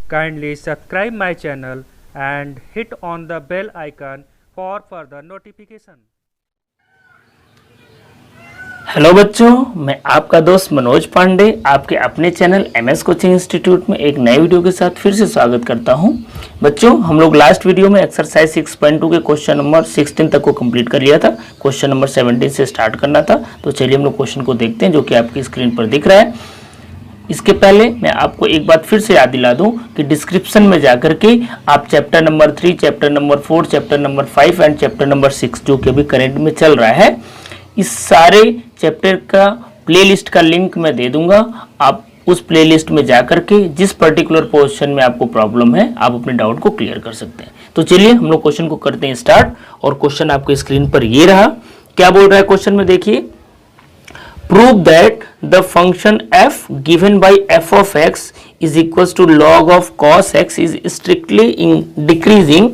Kindly subscribe my channel and hit on the bell icon for further notification. Hello बच्चों, मैं आपका दोस्त मनोज पांडे आपके अपने चैनल एमएस कोचिंग इंस्टीट्यूट में एक नए वीडियो के साथ फिर से स्वागत करता हूं। बच्चों, हम लोग लास्ट वीडियो में एक्सरसाइज 6.2 के क्वेश्चन नंबर 16 तक को कंप्लीट कर लिया था। क्वेश्चन नंबर 17 से स्टार्ट करना था, तो चलिए हम लोग क्वेश्चन को देखते हैं जो कि आपकी स्क्रीन पर दिख रहा है। इसके पहले मैं आपको एक बात फिर से याद दिला दूं कि डिस्क्रिप्शन में जाकर के आप chapter number 3, chapter number 4, chapter number 5 and chapter number 6 जो कि अभी करंट में चल रहा है, इस सारे चैप्टर का प्लेलिस्ट का लिंक मैं दे दूंगा। आप उस प्लेलिस्ट में जाकर के जिस पर्टिकुलर पोर्शन में आपको प्रॉब्लम है आप अपने डाउट को क्लियर कर सकते हैं। तो चलिए हम लोग क्वेश्चन को करते हैं स्टार्ट। और क्वेश्चन आपके स्क्रीन पर ये रहा। क्या बोल रहा है क्वेश्चन में, देखिए, prove that the function f given by f of x is equals to log of cos x is strictly decreasing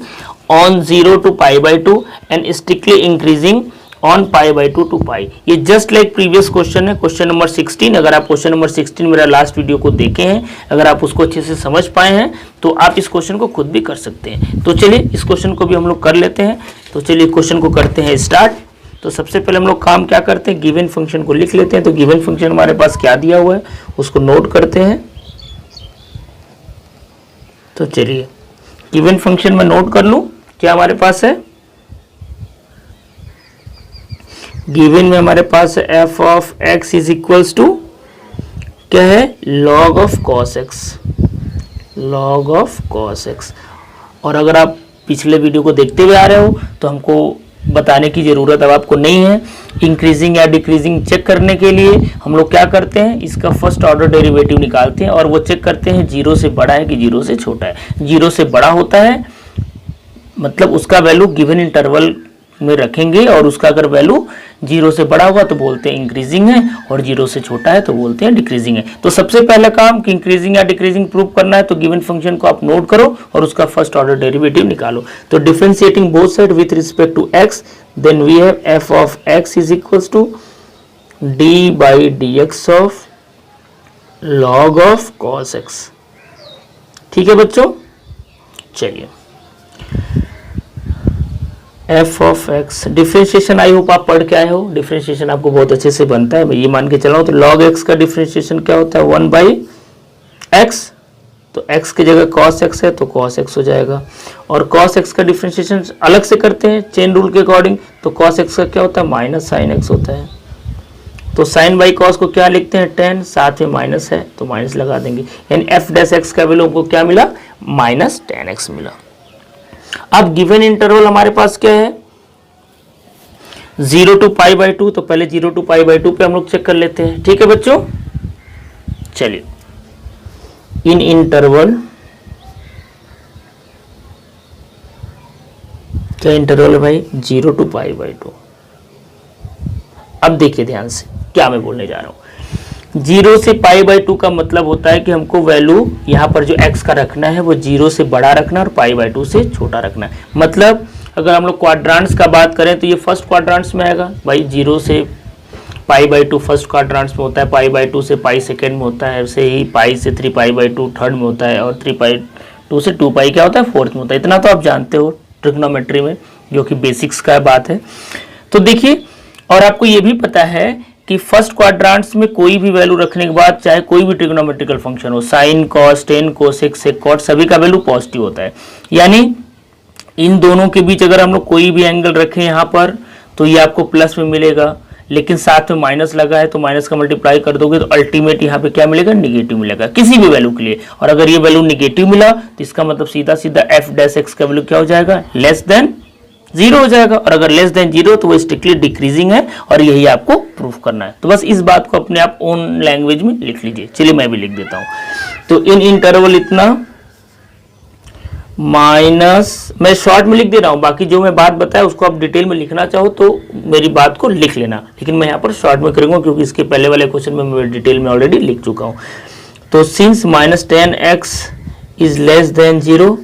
on 0 to pi by 2 and strictly increasing on pi by 2 to pi। ये just like previous question है, question number 16। अगर आप question number 16 मेरा last video को देखे हैं, अगर आप उसको अच्छे से समझ पाए हैं तो आप इस क्वेश्चन को खुद भी कर सकते हैं। तो चलिए इस क्वेश्चन को भी हम लोग कर लेते हैं। तो चलिए क्वेश्चन को करते हैं स्टार्ट। तो सबसे पहले हम लोग काम क्या करते हैं, गिवन फंक्शन को लिख लेते हैं। तो गिवन फंक्शन हमारे पास क्या दिया हुआ है उसको नोट करते हैं। तो चलिए गिवन फंक्शन में नोट कर लूं क्या हमारे पास है। गिवन में हमारे पास f of x is equals to क्या है, log of cos x, log of cos x। और अगर आप पिछले वीडियो को देखते हुए आ रहे हो तो हमको बताने की ज़रूरत अब आपको नहीं है। इंक्रीजिंग या डिक्रीजिंग चेक करने के लिए हम लोग क्या करते हैं, इसका फर्स्ट ऑर्डर डेरिवेटिव निकालते हैं और वो चेक करते हैं 0 से बड़ा है कि 0 से छोटा है। 0 से बड़ा होता है मतलब उसका वैल्यू गिवन इंटरवल में रखेंगे, और उसका अगर वैल्यू 0 से बड़ा होगा तो बोलते हैं इंक्रीजिंग है, और 0 से छोटा है तो बोलते हैं डिक्रीजिंग है। तो सबसे पहला काम कि इंक्रीजिंग या डिक्रीजिंग प्रूव करना है, तो गिवन फंक्शन को आप नोट करो और उसका फर्स्ट ऑर्डर डेरिवेटिव निकालो। तो differentiating both side with respect to x, then we have f of x is equals to d by dx of log of cos x। ठीक है बच्चों, चलिए f of x differentiation, I hope आप पढ़ के आए हो। डिफरेंशिएशन आपको बहुत अच्छे से बनता है, मैं ये मान के चला हूं। तो log x का डिफरेंशिएशन क्या होता है, 1 बाई x। तो x की जगह cos x है तो cos x हो जाएगा। और cos x का डिफरेंशिएशन अलग से करते हैं चेन रूल के अकॉर्डिंग, तो cos x का क्या होता है, माइनस साइन x होता है। तो साइन बाई कॉस को क्या लिखते हैं, tan, साथ में माइनस है तो माइनस लगा देंगे। यानी f डैश x का वैल्यू हमको क्या मिला, माइनस tan x मिला। अब गिवन इंटरवल हमारे पास क्या है, 0 टू पाई बाई 2। तो पहले 0 टू पाई बाई 2 पे हम लोग चेक कर लेते हैं। ठीक है बच्चों, चलिए इन इंटरवल, क्या इंटरवल है भाई, 0 टू पाई बाई 2। अब देखिए ध्यान से क्या मैं बोलने जा रहा हूं। 0 से पाई बाई 2 का मतलब होता है कि हमको वैल्यू यहाँ पर जो x का रखना है वो 0 से बड़ा रखना और पाई बाई 2 से छोटा रखना है। मतलब अगर हम लोग क्वाड्रांट्स का बात करें तो ये फर्स्ट क्वाड्रांट्स में आएगा भाई, 0 से पाई बाई 2 फर्स्ट क्वाड्रांट्स में होता है, पाई बाई 2 से पाई सेकेंड में होता है, वैसे ही पाई से 3 पाई बाई 2 थर्ड में होता है, और 3 पाई 2 से 2 पाई क्या होता है, फोर्थ में होता है। इतना तो आप जानते हो ट्रिग्नोमेट्री में, जो कि बेसिक्स का बात है। तो देखिए, और आपको ये भी पता है कि फर्स्ट क्वाड्रांट्स में कोई भी वैल्यू रखने के बाद चाहे कोई भी ट्रिग्नोमेट्रिकल फंक्शन हो, साइन, कॉस, टेन, कोसेक, सेक, कॉट, सभी का वैल्यू पॉजिटिव होता है। यानी इन दोनों के बीच अगर हम लोग कोई भी एंगल रखें यहाँ पर तो ये आपको प्लस में मिलेगा, लेकिन साथ में माइनस लगा है तो माइनस का मल्टीप्लाई कर दोगे तो अल्टीमेट यहाँ पे क्या मिलेगा, निगेटिव मिलेगा किसी भी वैल्यू के लिए। और अगर ये वैल्यू निगेटिव मिला तो इसका मतलब सीधा सीधा f डैश x का वैल्यू क्या हो जाएगा, लेस देन 0 हो जाएगा। और अगर लेस देन 0 तो वो स्ट्रिक्टली डिक्रीजिंग है, और यही आपको प्रूफ करना है। तो बस इस बात को अपने आप ओन लैंग्वेज में लिख लीजिए। चलिए मैं भी लिख देता हूं। तो इन इंटरवल इतना माइनस, मैं शॉर्ट में लिख दे रहा हूं, बाकी जो मैं बात बताया उसको आप डिटेल में लिखना चाहो तो मेरी बात को लिख लेना, लेकिन मैं यहाँ पर शॉर्ट में करूंगा क्योंकि इसके पहले वाले क्वेश्चन में मैं डिटेल में ऑलरेडी लिख चुका हूँ। तो since minus tan x is less than 0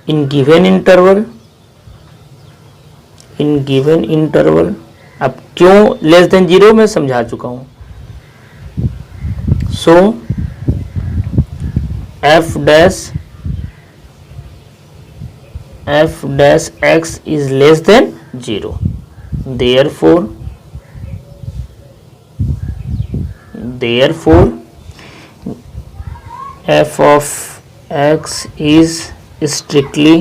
in given interval, in given interval, अब क्यों लेस देन 0 मैं समझा चुका हूं। सो f dash F dash x is less than 0, therefore f of x is strictly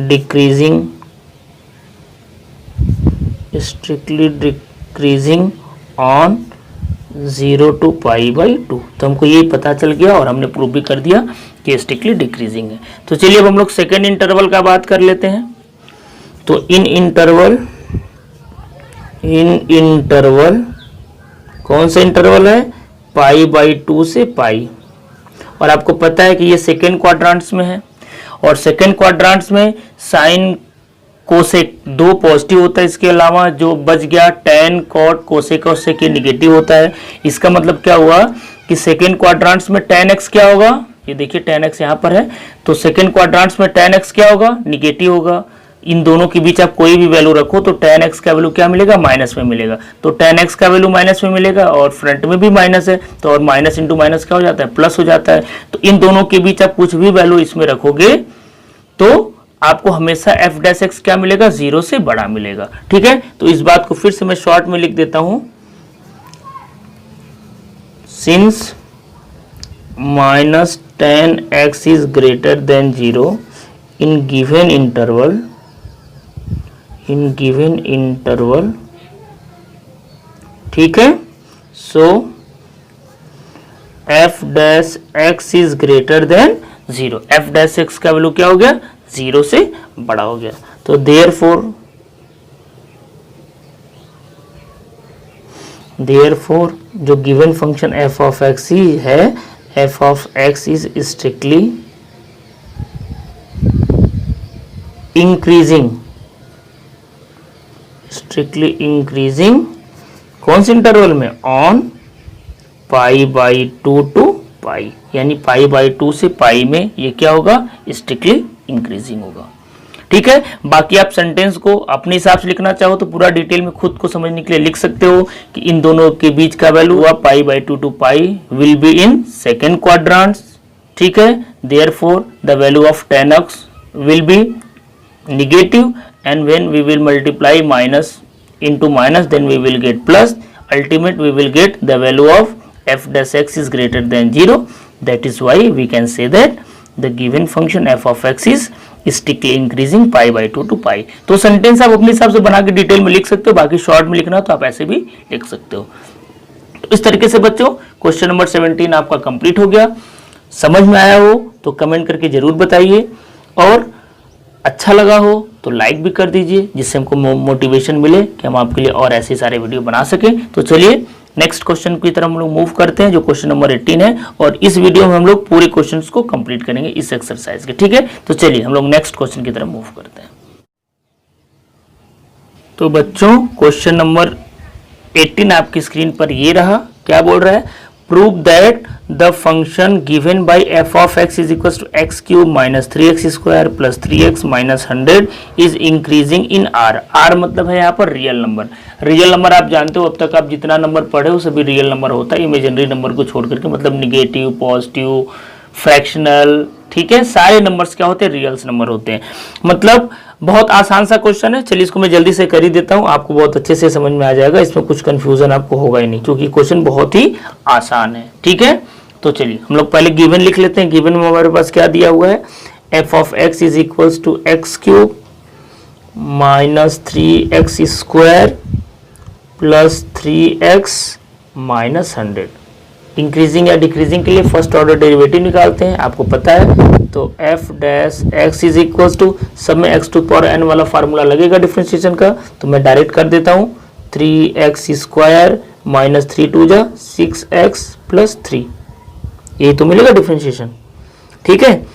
decreasing on 0 to pi by 2। तो हमको ये पता चल गया और हमने प्रूव भी कर दिया कि स्ट्रिक्टली डिक्रीजिंग है। तो चलिए अब हम लोग सेकेंड इंटरवल का बात कर लेते हैं। तो इन इंटरवल कौन सा इंटरवल है, पाई बाई 2 से पाई, और आपको पता है कि ये सेकेंड क्वाड्रेंट्स में है, और सेकेंड क्वाड्रेंट्स में साइन कोसेक 2 पॉजिटिव होता है, इसके अलावा जो बच गया tan cot कोसेक और सेक निगेटिव होता है। इसका मतलब क्या हुआ कि सेकेंड क्वाड्रेंट्स में tan x क्या होगा, ये देखिए tan x यहाँ पर है, तो सेकेंड क्वाड्रेंट्स में tan x क्या होगा, निगेटिव होगा। इन दोनों के बीच आप कोई भी वैल्यू रखो तो tan x का वैल्यू क्या मिलेगा, माइनस में मिलेगा। तो tan x का वैल्यू माइनस में मिलेगा और फ्रंट में भी माइनस है, तो और माइनस इंटू माइनस क्या हो जाता है, प्लस हो जाता है। तो इन दोनों के बीच आप कुछ भी वैल्यू इसमें रखोगे तो आपको हमेशा एफ डैश एक्स क्या मिलेगा, 0 से बड़ा मिलेगा। ठीक है, तो इस बात को फिर से मैं शॉर्ट में लिख देता हूं, since minus tan x is greater than 0 in given interval, ठीक है, so f dash x is greater than 0, f dash x का वैल्यू क्या हो गया, 0 से बड़ा हो गया। तो देयरफॉर जो given function f of x ही है, F of x is strictly increasing कौन से इंटरवल में, on pi by 2 to pi, यानी पाई बाई 2 से पाई में ये क्या होगा, स्ट्रिक्टली इंक्रीजिंग होगा। ठीक है, बाकी आप सेंटेंस को अपने हिसाब से लिखना चाहो तो पूरा डिटेल में खुद को समझने के लिए लिख सकते हो कि इन दोनों के बीच का वैल्यू हुआ pi by 2 to pi will be in second quadrants. ठीक है, therefore the value of tan x will be negative and when we will multiply minus into minus, then we will get plus, ultimate we will get the value of f dash x is greater than 0. That is why we can say that the given function f of x is strictly increasing pi by 2 to pi. तो sentence आप अपने हिसाब से बना के detail में लिख सकते हो, बाकी शॉर्ट में लिखना तो आप ऐसे भी लिख सकते हो। तो इस तरीके से बच्चों क्वेश्चन नंबर 17 आपका कंप्लीट हो गया। समझ में आया हो तो कमेंट करके जरूर बताइए, और अच्छा लगा हो तो लाइक भी कर दीजिए, जिससे हमको मोटिवेशन मिले कि हम आपके लिए और ऐसे सारे वीडियो बना सकें। तो चलिए नेक्स्ट क्वेश्चन की तरफ हम लोग मूव करते हैं, जो क्वेश्चन नंबर 18 है, और इस वीडियो में हम लोग पूरे क्वेश्चंस को कंप्लीट करेंगे इस एक्सरसाइज के। ठीक है, तो चलिए हम लोग नेक्स्ट क्वेश्चन की तरफ मूव करते हैं। तो बच्चों क्वेश्चन नंबर 18 आपकी स्क्रीन पर ये रहा। क्या बोल रहा है, prove that the function given by F of x is equal to X cube minus 3x square plus 3x minus 100 is increasing in R. R मतलब है यहाँ पर रियल नंबर। रियल नंबर आप जानते हो, अब तक आप जितना नंबर पढ़े हो सभी रियल नंबर होता है, इमेजिनरी नंबर को छोड़ करके, मतलब निगेटिव, पॉजिटिव, फ्रैक्शनल, ठीक है, सारे नंबर्स क्या होते हैं, रियल्स नंबर होते हैं। मतलब बहुत आसान सा क्वेश्चन है। चलिए इसको मैं जल्दी से कर ही देता हूँ, आपको बहुत अच्छे से समझ में आ जाएगा, इसमें कुछ कंफ्यूजन आपको होगा ही नहीं, क्योंकि क्वेश्चन बहुत ही आसान है। ठीक है, तो चलिए हम लोग पहले गिवन लिख लेते हैं। गिवन में हमारे पास क्या दिया हुआ है, F of x is equals to X cube minus 3x square plus 3x minus 100। Increasing या डिक्रीजिंग के लिए फर्स्ट ऑर्डर डेरिवेटिव निकालते हैं, आपको पता है। तो f dash x is equals to, सब में x टू पावर n वाला फार्मूला लगेगा डिफरेंशिएशन का, तो मैं डायरेक्ट कर देता हूँ। 3x स्क्वायर माइनस 3 2 जा 6x प्लस 3, यही तो मिलेगा डिफरेंशिएशन। ठीक है,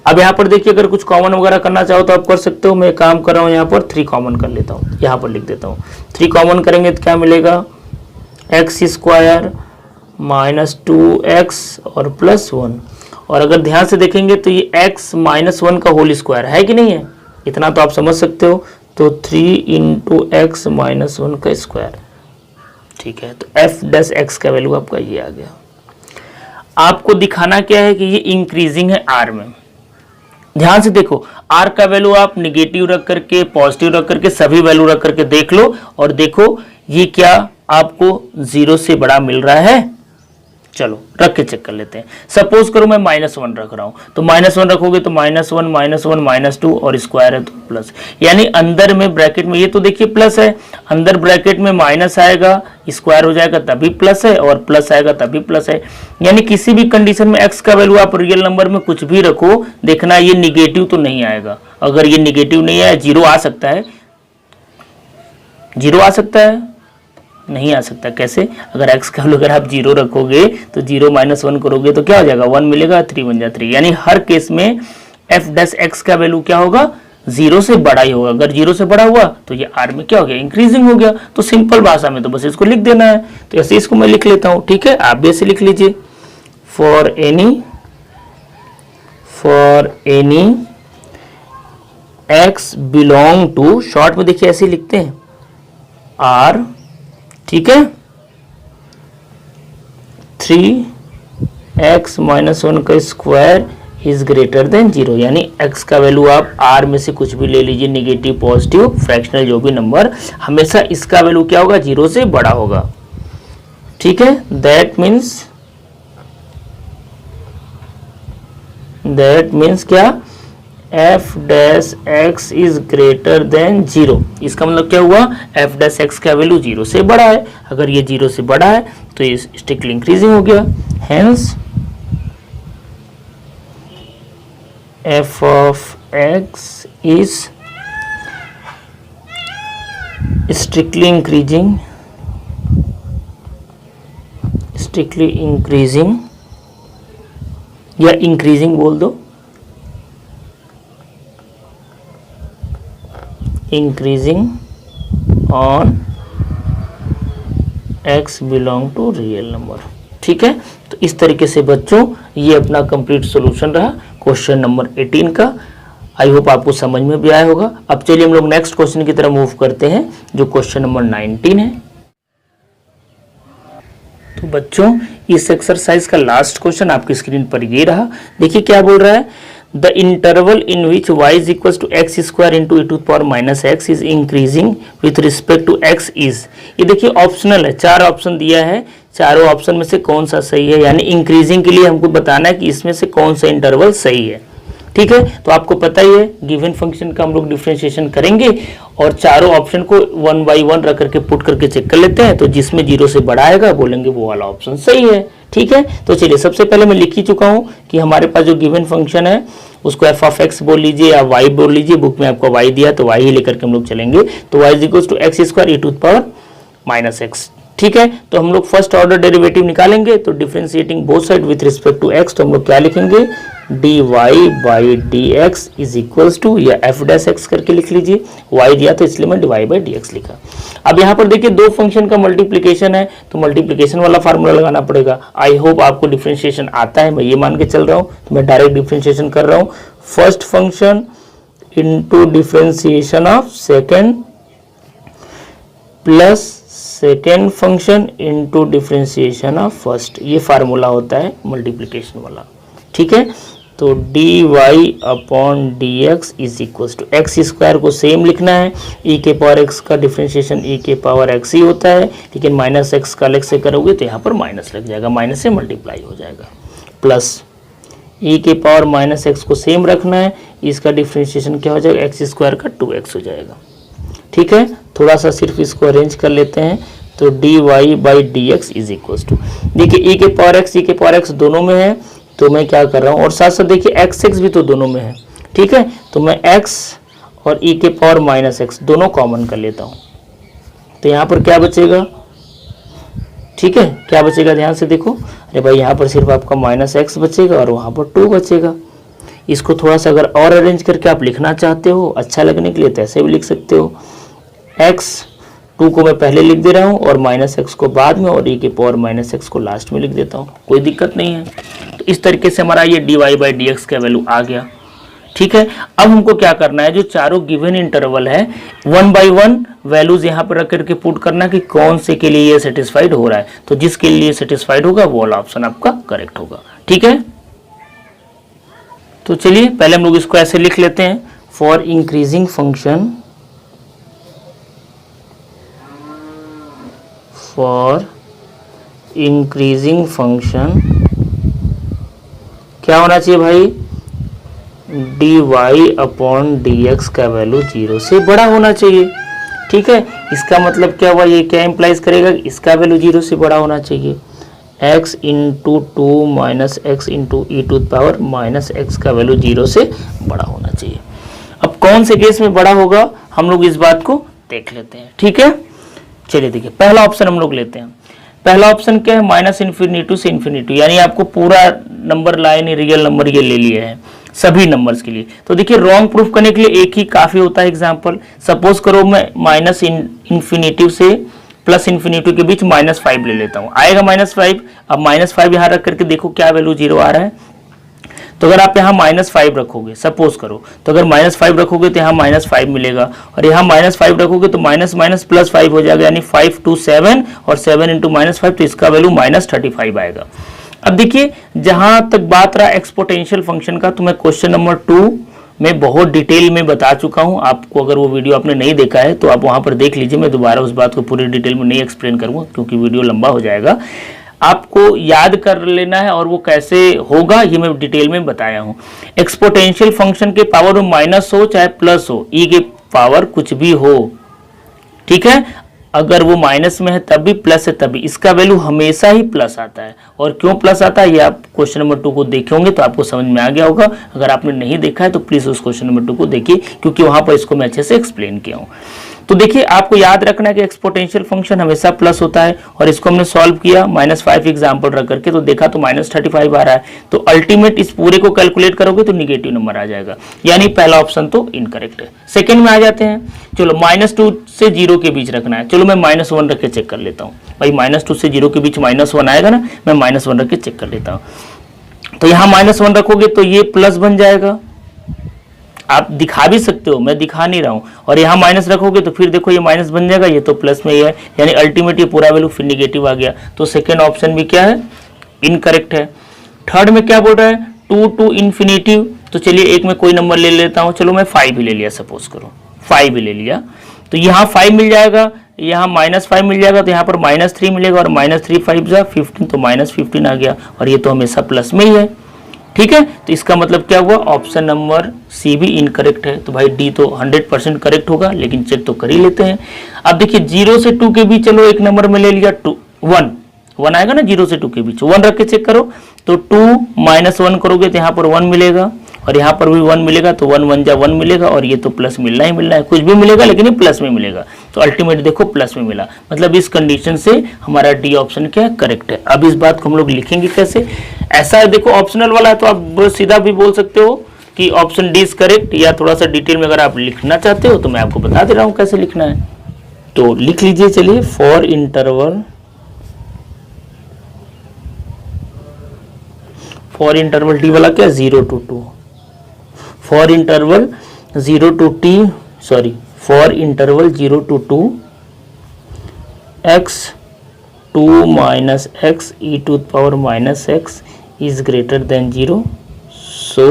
अब यहाँ पर देखिए अगर कुछ कॉमन वगैरह करना चाहो तो आप कर सकते हो। मैं काम कर रहा हूँ यहाँ पर 3 कॉमन कर लेता हूँ, यहाँ पर लिख देता हूँ। 3 कॉमन करेंगे तो क्या मिलेगा, x स्क्वायर माइनस 2x और प्लस 1। और अगर ध्यान से देखेंगे तो ये x माइनस 1 का होल स्क्वायर है कि नहीं है, इतना तो आप समझ सकते हो। तो 3 इंटू एक्स माइनस 1 का स्क्वायर। ठीक है, तो f डैश x का वैल्यू आपका ये आ गया। आपको दिखाना क्या है कि ये इंक्रीजिंग है आर में। ध्यान से देखो, आर का वैल्यू आप निगेटिव रख करके, पॉजिटिव रख करके, सभी वैल्यू रख करके देख लो और देखो ये क्या आपको 0 से बड़ा मिल रहा है। चलो रख के चेक कर लेते हैं। सपोज करो मैं -1 रख रहा हूं, तो -1 रखोगे तो -1 -1 -2 और स्क्वायर है तो प्लस, यानी अंदर में ब्रैकेट में, ये तो देखिए प्लस है, अंदर ब्रैकेट में माइनस आएगा, स्क्वायर हो जाएगा तभी प्लस है, और प्लस आएगा तभी प्लस है। यानी किसी भी कंडीशन में x का वैल्यू आप रियल नंबर में कुछ भी रखो, देखना ये निगेटिव तो नहीं आएगा। अगर ये निगेटिव नहीं आया, 0 आ सकता है, 0 आ सकता है, नहीं आ सकता। कैसे? अगर x का वैल्यू अगर आप 0 रखोगे तो 0 - 1 करोगे तो क्या हो जाएगा, 1 मिलेगा, 3 बन जाए 3। यानी हर केस में f डैश x का वैल्यू क्या होगा, 0 से बड़ा ही होगा। अगर 0 से बड़ा हुआ तो ये r में क्या हो गया, इंक्रीजिंग हो गया। तो सिंपल भाषा में तो बस इसको लिख देना है। तो ऐसे इसको मैं लिख लेता हूँ, ठीक है, आप भी ऐसे लिख लीजिए। For any x belong to, short में देखिए ऐसे लिखते हैं r, ठीक है, 3x - 1 का स्क्वायर इज ग्रेटर देन 0। यानी x का वैल्यू आप r में से कुछ भी ले लीजिए, निगेटिव, पॉजिटिव, फ्रैक्शनल, जो भी नंबर, हमेशा इसका वैल्यू क्या होगा, 0 से बड़ा होगा। ठीक है, दैट मीन्स क्या, f dash x is greater than 0। इसका मतलब क्या हुआ, f डैश x का वैल्यू 0 से बड़ा है। अगर ये 0 से बड़ा है तो ये स्ट्रिक्टली इंक्रीजिंग हो गया। Hence f of x is strictly increasing या इंक्रीजिंग बोल दो, increasing on x belong to real number. ठीक है, तो इस तरीके से बच्चों ये अपना कंप्लीट सॉल्यूशन रहा क्वेश्चन नंबर 18 का। आई होप आपको समझ में भी आया होगा। अब चलिए हम लोग नेक्स्ट क्वेश्चन की तरफ मूव करते हैं, जो क्वेश्चन नंबर 19 है। तो बच्चों इस एक्सरसाइज का लास्ट क्वेश्चन आपकी स्क्रीन पर ये रहा। देखिए क्या बोल रहा है, the interval in which y is equal to X square into e to power minus X is increasing with respect to x is. ये देखिए ऑप्शनल है, 4 ऑप्शन दिया है, चारों ऑप्शन में से कौन सा सही है, यानी इंक्रीजिंग के लिए हमको बताना है कि इसमें से कौन सा इंटरवल सही है। ठीक है, तो आपको पता ही है गिवन फंक्शन का हम लोग डिफरेंशिएशन करेंगे और चारों ऑप्शन को 1 बाई 1 रख करके पुट करके चेक कर लेते हैं। तो जिसमें 0 से बड़ा आएगा बोलेंगे वो वाला ऑप्शन सही है। ठीक है, तो चलिए सबसे पहले मैं लिख ही चुका हूं कि हमारे पास जो गिवन फंक्शन है उसको f ऑफ x बोल लीजिए या y बोल लीजिए, बुक में आपको y दिया तो y ही लेकर के हम लोग चलेंगे। तो y is equal to X square e to power minus X. ठीक है, तो हम लोग फर्स्ट ऑर्डर डेरिवेटिव निकालेंगे। तो differentiating both side with respect to x, तो हम लोग क्या लिखेंगे, dy by dx is equals to, या f डैश x करके लिख लीजिए, y दिया तो इसलिए मैं dy बाई dx लिखा। अब यहाँ पर देखिए दो फंक्शन का मल्टीप्लिकेशन है तो मल्टीप्लिकेशन वाला फार्मूला लगाना पड़ेगा। आई होप आपको डिफरेंशिएशन आता है, मैं ये मान के चल रहा हूँ, तो मैं डायरेक्ट डिफरेंशिएशन कर रहा हूँ। First function into differentiation of second plus second function into differentiation of first, ये फार्मूला होता है मल्टीप्लिकेशन वाला। ठीक है, तो dy upon dx is equal to X square को सेम लिखना है, e के पावर x का डिफरेंशिएशन e के पावर x ही होता है, लेकिन माइनस एक्स का अलग से करोगे तो यहाँ पर माइनस लग जाएगा, माइनस से मल्टीप्लाई हो जाएगा, प्लस e के पावर माइनस एक्स को सेम रखना है, इसका डिफरेंशिएशन क्या हो जाएगा, एक्स स्क्वायर का 2x हो जाएगा। ठीक है, थोड़ा सा सिर्फ इसको अरेंज कर लेते हैं। तो dy by dx is equal to, देखिए e के पावर x दोनों में है तो मैं क्या कर रहा हूँ, और साथ साथ देखिए x भी तो दोनों में है। ठीक है, तो मैं x और e के पावर माइनस एक्स दोनों कॉमन कर लेता हूँ। तो यहाँ पर क्या बचेगा, ठीक है, क्या बचेगा ध्यान से देखो, अरे भाई यहाँ पर सिर्फ आपका माइनस एक्स बचेगा और वहाँ पर 2 बचेगा। इसको थोड़ा सा अगर और अरेंज करके आप लिखना चाहते हो अच्छा लगने के लिए तो ऐसे भी लिख सकते हो, x2 को मैं पहले लिख दे रहा हूँ और माइनस एक्स को बाद में, और e के पावर माइनस एक्स को लास्ट में लिख देता हूँ, कोई दिक्कत नहीं है। तो इस तरीके से हमारा ये dy बाई dx का वैल्यू आ गया। ठीक है, अब हमको क्या करना है, जो चारों गिवन इंटरवल है 1 बाई 1 वैल्यूज यहाँ पर रख करके पुट करना कि कौन से के लिए ये सेटिस्फाइड हो रहा है, तो जिसके लिए सेटिस्फाइड होगा वो वाला ऑप्शन आपका करेक्ट होगा। ठीक है, तो चलिए पहले हम लोग इसको ऐसे लिख लेते हैं, for increasing function, for increasing function क्या होना चाहिए भाई, dy अपॉन dx का वैल्यू 0 से बड़ा होना चाहिए। ठीक है, इसका मतलब क्या हुआ, ये क्या इंप्लाइज करेगा, इसका वैल्यू 0 से बड़ा होना चाहिए। x into 2 minus X into E to power minus X का वैल्यू 0 से बड़ा होना चाहिए। अब कौन से केस में बड़ा होगा हम लोग इस बात को देख लेते हैं। ठीक है, चलिए देखिए पहला ऑप्शन हम लोग लेते हैं। पहला ऑप्शन क्या है, माइनस इन्फिनिटी से इन्फिनिटी, यानी आपको पूरा नंबर लाइन रियल नंबर ये ले लिया है सभी नंबर्स के लिए। तो देखिए रॉन्ग प्रूफ करने के लिए एक ही काफी होता है एग्जांपल। सपोज करो मैं माइनस इन्फिनिटी से प्लस इन्फिनिटी के बीच -5 ले लेता हूँ, आएगा -5। अब -5 यहाँ रख करके देखो क्या वैल्यू 0 आ रहा है। तो अगर आप यहाँ -5 रखोगे सपोज करो, तो अगर -5 रखोगे तो यहाँ -5 मिलेगा, और यहाँ -5 रखोगे तो माइनस माइनस प्लस 5 हो जाएगा, यानी 5 2 7 और 7 इंटू -5, तो इसका वैल्यू -35 आएगा। अब देखिए जहां तक बात रहा एक्सपोनेंशियल फंक्शन का, तो मैं क्वेश्चन नंबर 2 में बहुत डिटेल में बता चुका हूं आपको। अगर वो वीडियो आपने नहीं देखा है तो आप वहां पर देख लीजिए, मैं दोबारा उस बात को पूरी डिटेल में नहीं एक्सप्लेन करूंगा क्योंकि वीडियो लंबा हो जाएगा। आपको याद कर लेना है और वो कैसे होगा ये मैं डिटेल में बताया हूं। एक्सपोनेंशियल फंक्शन के पावर में माइनस हो चाहे प्लस हो, ई के पावर कुछ भी हो, ठीक है, अगर वो माइनस में है तब भी, प्लस है तब भी, इसका वैल्यू हमेशा ही प्लस आता है। और क्यों प्लस आता है ये आप क्वेश्चन नंबर 2 को देखेंगे तो आपको समझ में आ गया होगा। अगर आपने नहीं देखा है तो प्लीज उस क्वेश्चन नंबर 2 को देखिए क्योंकि वहां पर इसको मैं अच्छे से एक्सप्लेन किया हूँ। तो देखिए आपको याद रखना है कि एक्सपोनेंशियल फंक्शन हमेशा प्लस होता है, और इसको हमने सॉल्व किया -5 एग्जाम्पल रख करके, तो देखा तो -35 आ रहा है। तो अल्टीमेट इस पूरे को कैलकुलेट करोगे तो निगेटिव नंबर आ जाएगा, यानी पहला ऑप्शन तो इनकरेक्ट है। सेकंड में आ जाते हैं, चलो -2 से 0 के बीच रखना है। चलो मैं -1 रख के चेक कर लेता हूँ भाई, -2 से 0 के बीच -1 आएगा ना, मैं -1 रख के चेक कर लेता हूँ। तो यहाँ -1 रखोगे तो ये प्लस बन जाएगा, आप दिखा भी सकते हो, मैं दिखा नहीं रहा हूं। और यहाँ माइनस रखोगे तो फिर देखो ये माइनस बन जाएगा, ये तो प्लस में ही है, यानी अल्टीमेट ये पूरा वैल्यू फिर निगेटिव आ गया। तो सेकेंड ऑप्शन भी क्या है, इनकरेक्ट है। थर्ड में क्या बोल रहा है, 2 टू इन्फिनिटी, तो चलिए एक में कोई नंबर ले लेता हूँ, चलो मैं 5 ही ले लिया, सपोज करो 5 ही ले लिया, तो यहाँ 5 मिल जाएगा, यहाँ -5 मिल जाएगा, तो यहाँ पर -3 मिलेगा, और -3 5 जा 15, तो -15 आ गया, और ये तो हमेशा प्लस में ही है। ठीक है, तो इसका मतलब क्या हुआ, ऑप्शन नंबर सी भी इनकरेक्ट है। तो भाई डी तो 100% करेक्ट होगा, लेकिन चेक तो कर ही लेते हैं। अब देखिए 0 से 2 के बीच चलो एक नंबर में ले लिया, 1 आएगा ना 0 से 2 के बीच, 1 रख के चेक करो, तो 2 -1 करोगे तो यहाँ पर 1 मिलेगा, और यहाँ पर भी 1 मिलेगा, तो 1 1 जा 1 मिलेगा, और ये तो प्लस मिलना ही मिलना है, कुछ भी मिलेगा लेकिन ये प्लस में मिलेगा। तो अल्टीमेट देखो प्लस में मिला, मतलब इस कंडीशन से हमारा डी ऑप्शन क्या है, करेक्ट है। अब इस बात को हम लोग लिखेंगे कैसे, ऐसा है देखो ऑप्शनल वाला है तो आप सीधा भी बोल सकते हो कि ऑप्शन डी इज करेक्ट, या थोड़ा सा डिटेल में अगर आप लिखना चाहते हो तो मैं आपको बता दे रहा हूँ कैसे लिखना है। तो लिख लीजिए, चलिए फॉर इंटरवल डी वाला क्या, 0 to 2, for interval 0 to t, sorry for interval 0 to 2 x 2 minus X E to power minus X is greater than 0, so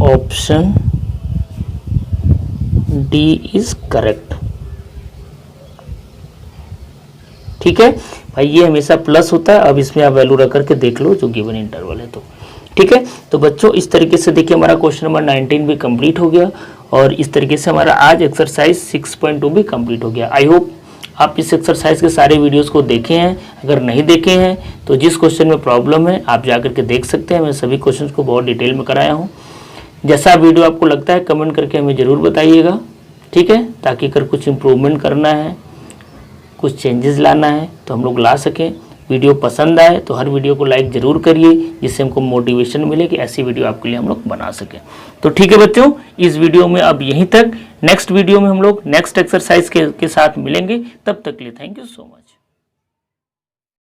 option D is correct. ठीक है भाई, ये हमेशा प्लस होता है। अब इसमें आप वैल्यू रख करके देख लो जो गिवन इंटरवल है, तो ठीक है। तो बच्चों इस तरीके से देखिए हमारा क्वेश्चन नंबर 19 भी कंप्लीट हो गया, और इस तरीके से हमारा आज एक्सरसाइज 6.2 भी कंप्लीट हो गया। आई होप आप इस एक्सरसाइज के सारे वीडियोस को देखे हैं। अगर नहीं देखे हैं तो जिस क्वेश्चन में प्रॉब्लम है आप जा करके देख सकते हैं। मैं सभी क्वेश्चन को बहुत डिटेल में कराया हूँ। जैसा वीडियो आपको लगता है कमेंट करके हमें ज़रूर बताइएगा, ठीक है, ताकि अगर कुछ इम्प्रूवमेंट करना है, कुछ चेंजेस लाना है तो हम लोग ला सकें। वीडियो पसंद आए तो हर वीडियो को लाइक ज़रूर करिए, जिससे हमको मोटिवेशन मिले कि ऐसी वीडियो आपके लिए हम लोग बना सकें। तो ठीक है बच्चों, इस वीडियो में अब यहीं तक। नेक्स्ट वीडियो में हम लोग नेक्स्ट एक्सरसाइज के साथ मिलेंगे। तब तक के लिए थैंक यू सो मच।